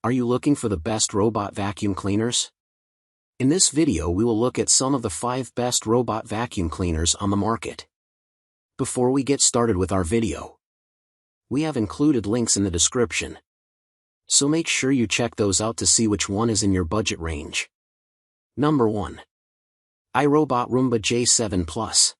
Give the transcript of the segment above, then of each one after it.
Are you looking for the best robot vacuum cleaners? In this video we will look at some of the 5 best robot vacuum cleaners on the market. Before we get started with our video, we have included links in the description, so make sure you check those out to see which one is in your budget range. Number 1. iRobot Roomba J7 Plus.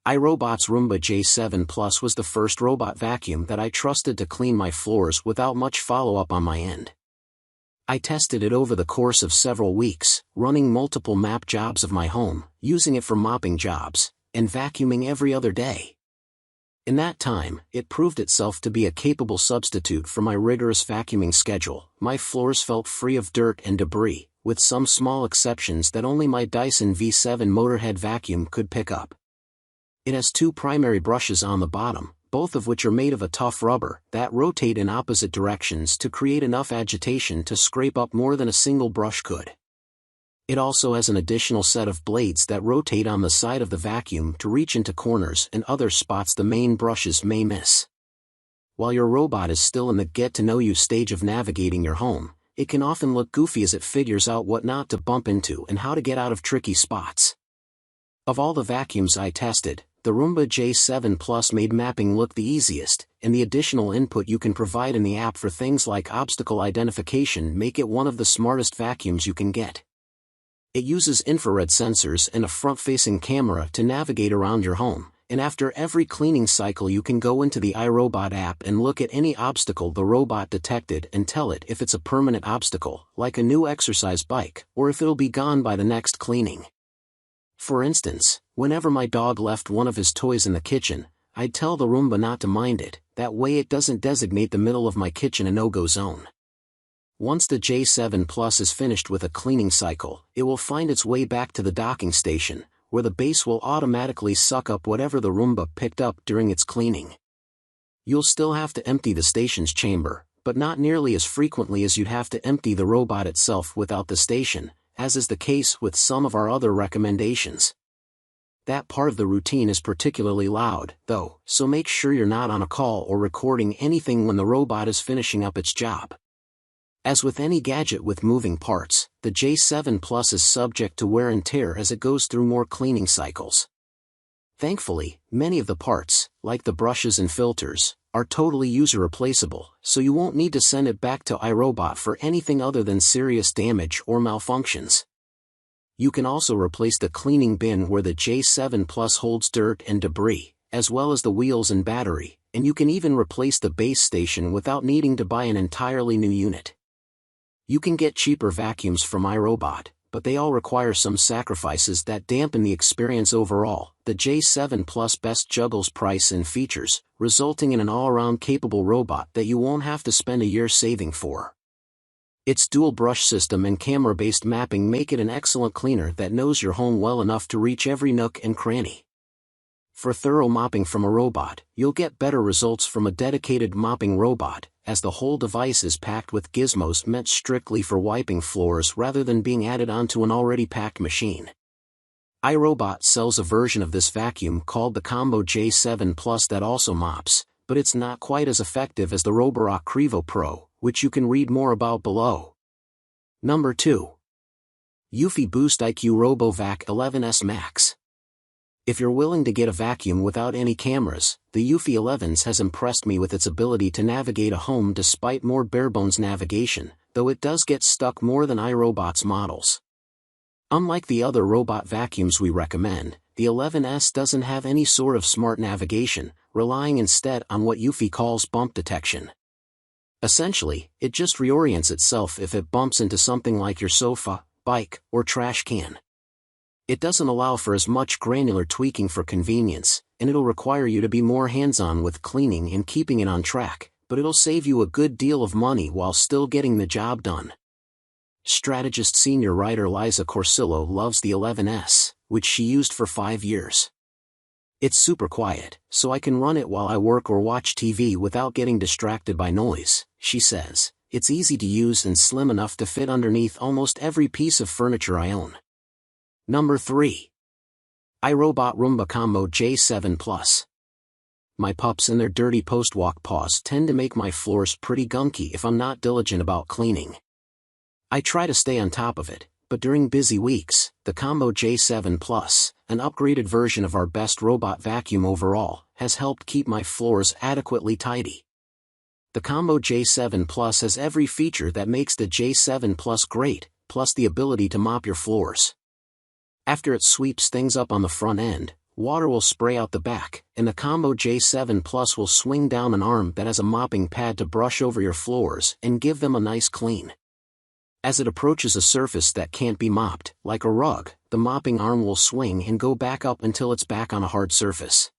iRobot's Roomba J7 Plus was the first robot vacuum that I trusted to clean my floors without much follow-up on my end. I tested it over the course of several weeks, running multiple map jobs of my home, using it for mopping jobs, and vacuuming every other day. In that time, it proved itself to be a capable substitute for my rigorous vacuuming schedule. My floors felt free of dirt and debris, with some small exceptions that only my Dyson V7 motorhead vacuum could pick up. It has 2 primary brushes on the bottom, both of which are made of a tough rubber, that rotate in opposite directions to create enough agitation to scrape up more than a single brush could. It also has an additional set of blades that rotate on the side of the vacuum to reach into corners and other spots the main brushes may miss. While your robot is still in the get-to-know-you stage of navigating your home, it can often look goofy as it figures out what not to bump into and how to get out of tricky spots. Of all the vacuums I tested, the Roomba J7 Plus made mapping look the easiest, and the additional input you can provide in the app for things like obstacle identification make it one of the smartest vacuums you can get. It uses infrared sensors and a front-facing camera to navigate around your home, and after every cleaning cycle you can go into the iRobot app and look at any obstacle the robot detected and tell it if it's a permanent obstacle, like a new exercise bike, or if it'll be gone by the next cleaning. For instance, whenever my dog left one of his toys in the kitchen, I'd tell the Roomba not to mind it, that way it doesn't designate the middle of my kitchen a no-go zone. Once the J7 Plus is finished with a cleaning cycle, it will find its way back to the docking station, where the base will automatically suck up whatever the Roomba picked up during its cleaning. You'll still have to empty the station's chamber, but not nearly as frequently as you'd have to empty the robot itself without the station, as is the case with some of our other recommendations. That part of the routine is particularly loud, though, so make sure you're not on a call or recording anything when the robot is finishing up its job. As with any gadget with moving parts, the J7 Plus is subject to wear and tear as it goes through more cleaning cycles. Thankfully, many of the parts, like the brushes and filters, are totally user-replaceable, so you won't need to send it back to iRobot for anything other than serious damage or malfunctions. You can also replace the cleaning bin where the J7 Plus holds dirt and debris, as well as the wheels and battery, and you can even replace the base station without needing to buy an entirely new unit. You can get cheaper vacuums from iRobot, but they all require some sacrifices that dampen the experience overall. The J7 Plus best juggles price and features, resulting in an all-around capable robot that you won't have to spend a year saving for. Its dual brush system and camera-based mapping make it an excellent cleaner that knows your home well enough to reach every nook and cranny. For thorough mopping from a robot, you'll get better results from a dedicated mopping robot, as the whole device is packed with gizmos meant strictly for wiping floors rather than being added onto an already packed machine. iRobot sells a version of this vacuum called the Combo J7 Plus that also mops, but it's not quite as effective as the Roborock Qrevo Pro, which you can read more about below. Number 2. Yui Boost IQ RoboVac 11S Max. If you're willing to get a vacuum without any cameras, the Eufy 11s has impressed me with its ability to navigate a home despite more barebones navigation, though it does get stuck more than iRobot's models. Unlike the other robot vacuums we recommend, the 11S doesn't have any sort of smart navigation, relying instead on what Eufy calls bump detection. Essentially, it just reorients itself if it bumps into something like your sofa, bike, or trash can. It doesn't allow for as much granular tweaking for convenience, and it'll require you to be more hands-on with cleaning and keeping it on track, but it'll save you a good deal of money while still getting the job done. Strategist senior writer Liza Corsillo loves the 11S, which she used for 5 years. It's super quiet, so I can run it while I work or watch TV without getting distracted by noise, she says. It's easy to use and slim enough to fit underneath almost every piece of furniture I own. Number 3. iRobot Roomba Combo J7 Plus. My pups and their dirty post-walk paws tend to make my floors pretty gunky if I'm not diligent about cleaning. I try to stay on top of it, but during busy weeks, the Combo J7 Plus, an upgraded version of our best robot vacuum overall, has helped keep my floors adequately tidy. The Combo J7 Plus has every feature that makes the J7 Plus great, plus the ability to mop your floors. After it sweeps things up on the front end, water will spray out the back, and the Combo J7 Plus will swing down an arm that has a mopping pad to brush over your floors and give them a nice clean. As it approaches a surface that can't be mopped, like a rug, the mopping arm will swing and go back up until it's back on a hard surface.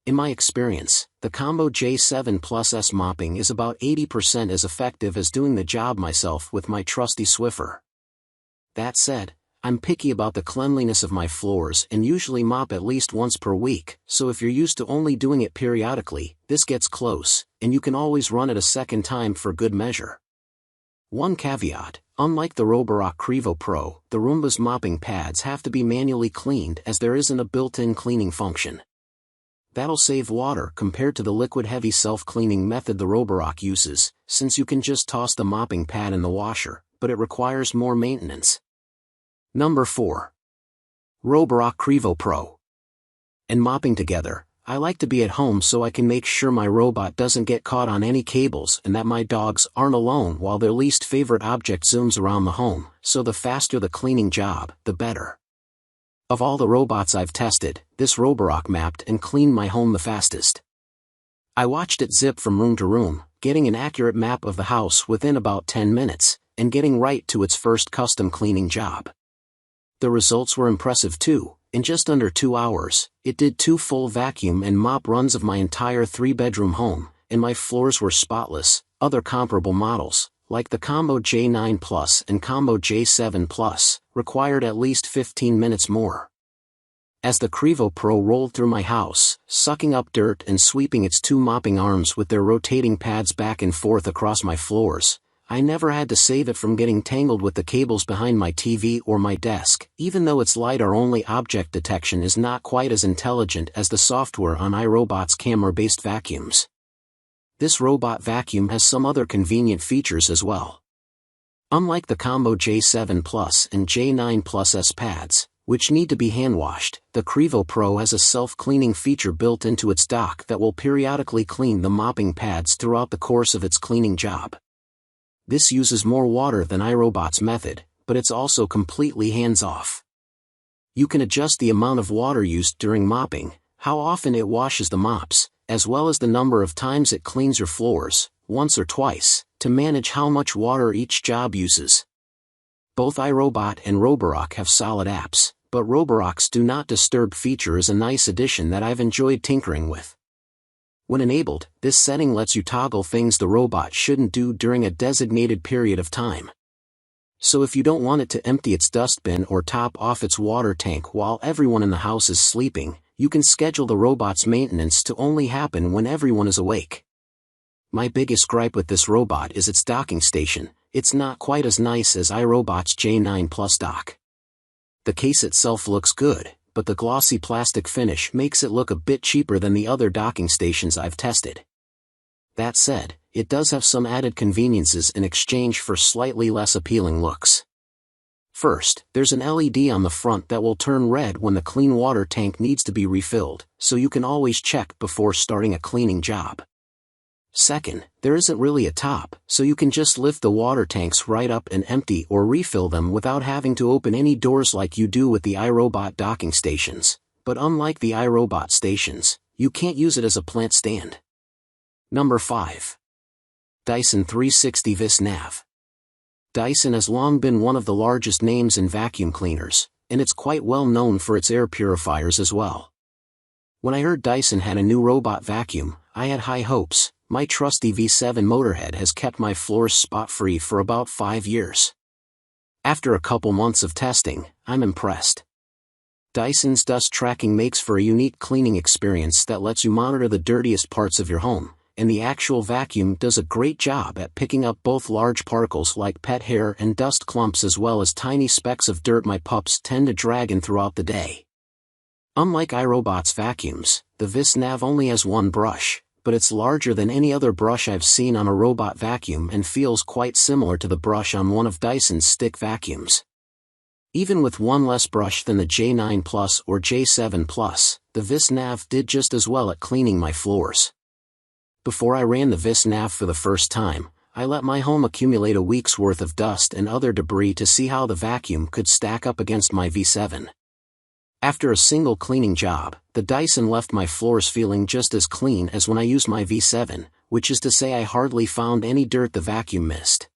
In my experience, the Combo J7 Plus mopping is about 80% as effective as doing the job myself with my trusty Swiffer. That said, I'm picky about the cleanliness of my floors and usually mop at least once per week, so if you're used to only doing it periodically, this gets close, and you can always run it a second time for good measure. One caveat: unlike the Roborock Qrevo Pro, the Roomba's mopping pads have to be manually cleaned as there isn't a built-in cleaning function. That'll save water compared to the liquid-heavy self-cleaning method the Roborock uses, since you can just toss the mopping pad in the washer, but it requires more maintenance. Number 4. Roborock Qrevo Pro. And mopping together, I like to be at home so I can make sure my robot doesn't get caught on any cables and that my dogs aren't alone while their least favorite object zooms around the home, so the faster the cleaning job, the better. Of all the robots I've tested, this Roborock mapped and cleaned my home the fastest. I watched it zip from room to room, getting an accurate map of the house within about 10 minutes, and getting right to its first custom cleaning job. The results were impressive too. In just under 2 hours, it did 2 full vacuum and mop runs of my entire 3-bedroom home, and my floors were spotless. Other comparable models, like the Combo J9 Plus and Combo J7 Plus, required at least 15 minutes more. As the Qrevo Pro rolled through my house, sucking up dirt and sweeping its 2 mopping arms with their rotating pads back and forth across my floors, I never had to save it from getting tangled with the cables behind my TV or my desk, even though its LiDAR-only object detection is not quite as intelligent as the software on iRobot's camera-based vacuums. This robot vacuum has some other convenient features as well. Unlike the Combo J7 Plus and J9 Plus S pads, which need to be hand-washed, the Qrevo Pro has a self-cleaning feature built into its dock that will periodically clean the mopping pads throughout the course of its cleaning job. This uses more water than iRobot's method, but it's also completely hands-off. You can adjust the amount of water used during mopping, how often it washes the mops, as well as the number of times it cleans your floors, once or twice, to manage how much water each job uses. Both iRobot and Roborock have solid apps, but Roborock's Do Not Disturb feature is a nice addition that I've enjoyed tinkering with. When enabled, this setting lets you toggle things the robot shouldn't do during a designated period of time. So if you don't want it to empty its dustbin or top off its water tank while everyone in the house is sleeping, you can schedule the robot's maintenance to only happen when everyone is awake. My biggest gripe with this robot is its docking station. It's not quite as nice as iRobot's J9 Plus dock. The case itself looks good, but the glossy plastic finish makes it look a bit cheaper than the other docking stations I've tested. That said, it does have some added conveniences in exchange for slightly less appealing looks. First, there's an LED on the front that will turn red when the clean water tank needs to be refilled, so you can always check before starting a cleaning job. Second, there isn't really a top, so you can just lift the water tanks right up and empty or refill them without having to open any doors like you do with the iRobot docking stations. But unlike the iRobot stations, you can't use it as a plant stand. Number 5. Dyson 360 Vis Nav. Dyson has long been one of the largest names in vacuum cleaners, and it's quite well known for its air purifiers as well. When I heard Dyson had a new robot vacuum, I had high hopes. My trusty V7 motorhead has kept my floors spot-free for about 5 years. After a couple months of testing, I'm impressed. Dyson's dust tracking makes for a unique cleaning experience that lets you monitor the dirtiest parts of your home, and the actual vacuum does a great job at picking up both large particles like pet hair and dust clumps as well as tiny specks of dirt my pups tend to drag in throughout the day. Unlike iRobot's vacuums, the Vis Nav only has one brush, but it's larger than any other brush I've seen on a robot vacuum and feels quite similar to the brush on one of Dyson's stick vacuums. Even with one less brush than the J9 Plus or J7 Plus, the Vis Nav did just as well at cleaning my floors. Before I ran the Vis Nav for the first time, I let my home accumulate a week's worth of dust and other debris to see how the vacuum could stack up against my V7. After a single cleaning job, the Dyson left my floors feeling just as clean as when I used my V7, which is to say I hardly found any dirt the vacuum missed.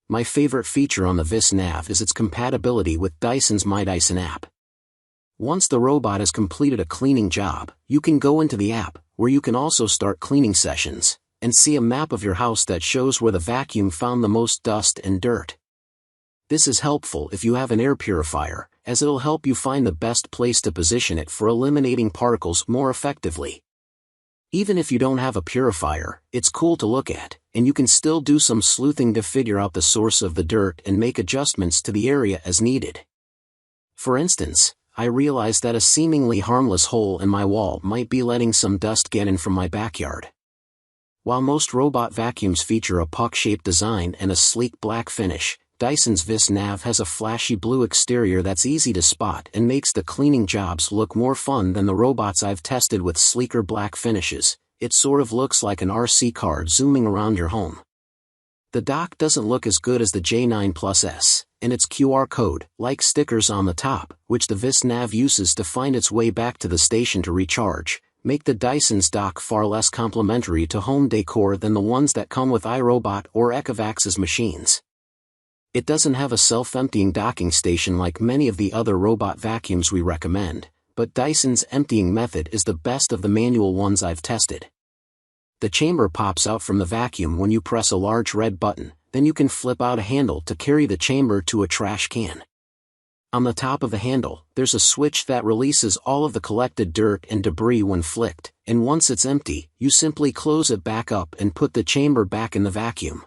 My favorite feature on the Vis Nav is its compatibility with Dyson's My Dyson app. Once the robot has completed a cleaning job, you can go into the app, where you can also start cleaning sessions, and see a map of your house that shows where the vacuum found the most dust and dirt. This is helpful if you have an air purifier, as it'll help you find the best place to position it for eliminating particles more effectively. Even if you don't have a purifier, it's cool to look at, and you can still do some sleuthing to figure out the source of the dirt and make adjustments to the area as needed. For instance, I realized that a seemingly harmless hole in my wall might be letting some dust get in from my backyard. While most robot vacuums feature a puck-shaped design and a sleek black finish, Dyson's Vis Nav has a flashy blue exterior that's easy to spot and makes the cleaning jobs look more fun than the robots I've tested with sleeker black finishes. It sort of looks like an RC card zooming around your home. The dock doesn't look as good as the J9 Plus S, and its QR code, like stickers on the top, which the Vis Nav uses to find its way back to the station to recharge, make the Dyson's dock far less complementary to home decor than the ones that come with iRobot or Ecovac's machines. It doesn't have a self-emptying docking station like many of the other robot vacuums we recommend, but Dyson's emptying method is the best of the manual ones I've tested. The chamber pops out from the vacuum when you press a large red button, then you can flip out a handle to carry the chamber to a trash can. On the top of the handle, there's a switch that releases all of the collected dirt and debris when flicked, and once it's empty, you simply close it back up and put the chamber back in the vacuum.